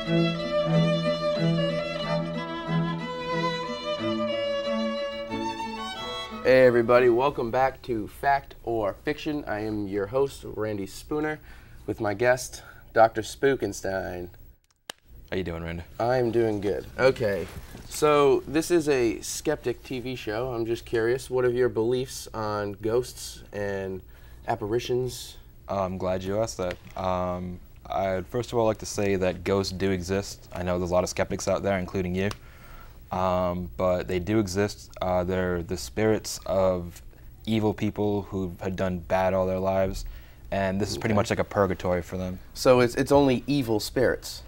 Hey everybody, welcome back to Fact or Fiction. I am your host, Randy Spooner, with my guest, Dr. Spookenstein. How you doing, Randy? I'm doing good. Okay, so this is a skeptic TV show. I'm just curious, what are your beliefs on ghosts and apparitions? I'm glad you asked that. I'd first of all like to say that ghosts do exist. I know there's a lot of skeptics out there, including you. But they do exist. They're the spirits of evil people who had done bad all their lives, and this is pretty much like a purgatory for them. So it's only evil spirits?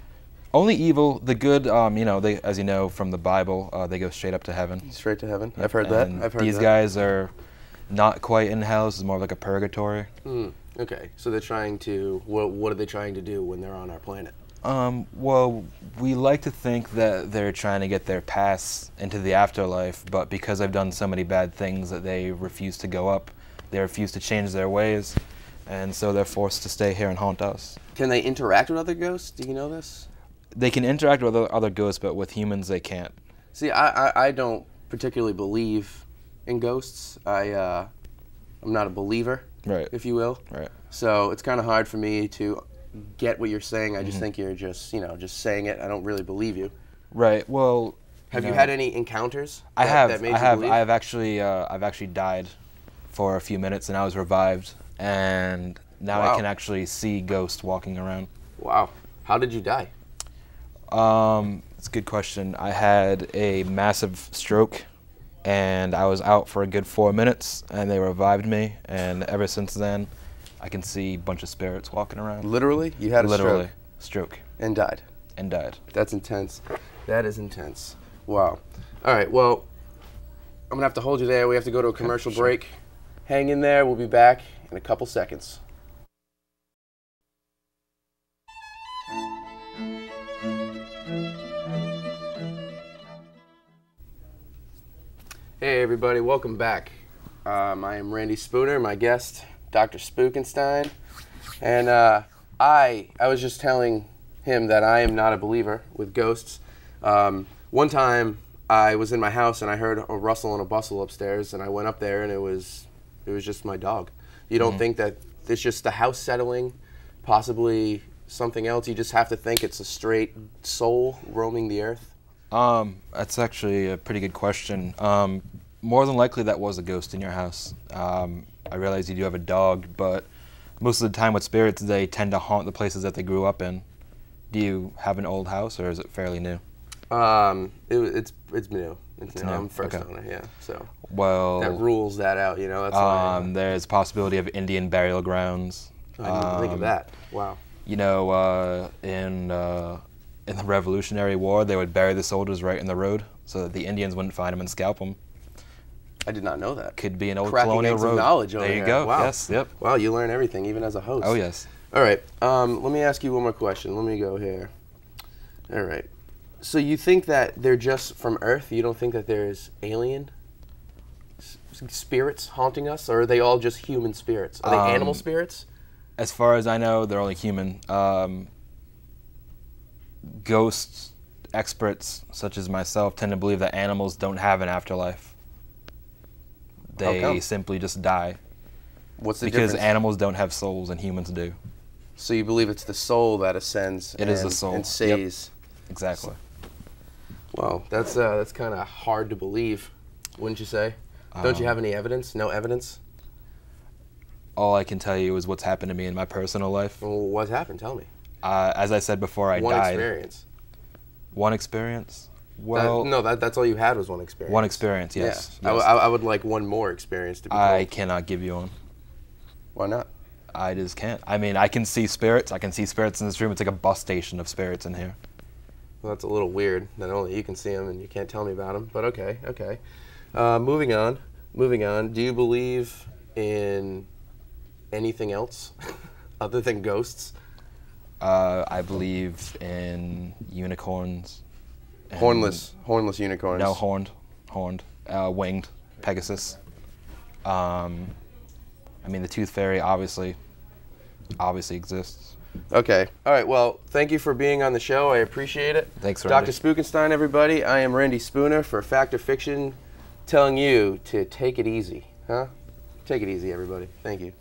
Only evil. The good, they, as you know from the Bible, they go straight up to heaven. Straight to heaven? I've heard that. These guys are not quite in hell. This is more of like a purgatory. Okay, so they're trying to, what are they trying to do when they're on our planet? Well, we like to think that they're trying to get their pass into the afterlife, but because they've done so many bad things that they refuse to go up, they refuse to change their ways, and so they're forced to stay here and haunt us. Can they interact with other ghosts? Do you know this? They can interact with other ghosts, but with humans they can't. See, I don't particularly believe in ghosts. I'm not a believer, right, if you will. Right. So it's kind of hard for me to get what you're saying. I just think you're just saying it. I don't really believe you. Right. Well, have you had any encounters? I have actually died for a few minutes, and I was revived, and now I can actually see ghosts walking around. Wow. How did you die? It's a good question. I had a massive stroke, and I was out for a good 4 minutes, and they revived me, and ever since then, I can see a bunch of spirits walking around. Literally? You had a stroke. And died? And died. That's intense. That is intense. Wow. All right, well, I'm going to have to hold you there. We have to go to a commercial break. Hang in there. We'll be back in a couple seconds. Hey, everybody. Welcome back. I am Randy Spooner, my guest, Dr. Spookenstein, and I was just telling him that I am not a believer with ghosts. One time I was in my house and I heard a rustle and a bustle upstairs, and I went up there and it was just my dog. You don't think that it's just the house settling, possibly something else? You just have to think it's a straight soul roaming the earth? That's actually a pretty good question. More than likely that was a ghost in your house. I realize you do have a dog, but most of the time with spirits, they tend to haunt the places that they grew up in. Do you have an old house, or is it fairly new? It's new. It's new. I'm first owner, yeah. So that rules that out, you know. That's there's a possibility of Indian burial grounds. I didn't think of that. Wow. You know, in the Revolutionary War, they would bury the soldiers right in the road so that the Indians wouldn't find them and scalp them. I did not know that. Could be an old Cracking colonial eggs road. Of knowledge over there you go. Wow. Yes. Yep. Wow, you learn everything, even as a host. Oh yes. All right. Let me ask you one more question. Let me go here. All right. So you think that they're just from Earth? You don't think that there's alien spirits haunting us, or are they all just human spirits? Are they animal spirits? As far as I know, they're only human. Ghost experts, such as myself, tend to believe that animals don't have an afterlife. They simply just die. What's the difference? Because animals don't have souls and humans do. So you believe it's the soul that ascends it is the soul. And stays. Yep. Exactly. Well, that's kind of hard to believe, wouldn't you say? Don't you have any evidence? No evidence? All I can tell you is what's happened to me in my personal life. Well, what's happened? Tell me. As I said before, I died. One experience. One experience? Well, no, that's all you had was one experience. One experience, yes. Yeah. Yes. I would like one more experience to be told. I cannot give you one. Why not? I just can't. I mean, I can see spirits. I can see spirits in this room. It's like a bus station of spirits in here. Well, that's a little weird that only you can see them and you can't tell me about them. But okay. Moving on. Do you believe in anything else other than ghosts? I believe in unicorns. Hornless unicorns. No, horned, winged, Pegasus. I mean, the tooth fairy obviously exists. Okay. All right. Well, thank you for being on the show. I appreciate it. Thanks, Randy. Dr. Spookenstein, everybody. I am Randy Spooner for Fact or Fiction, telling you to take it easy. Huh? Take it easy, everybody. Thank you.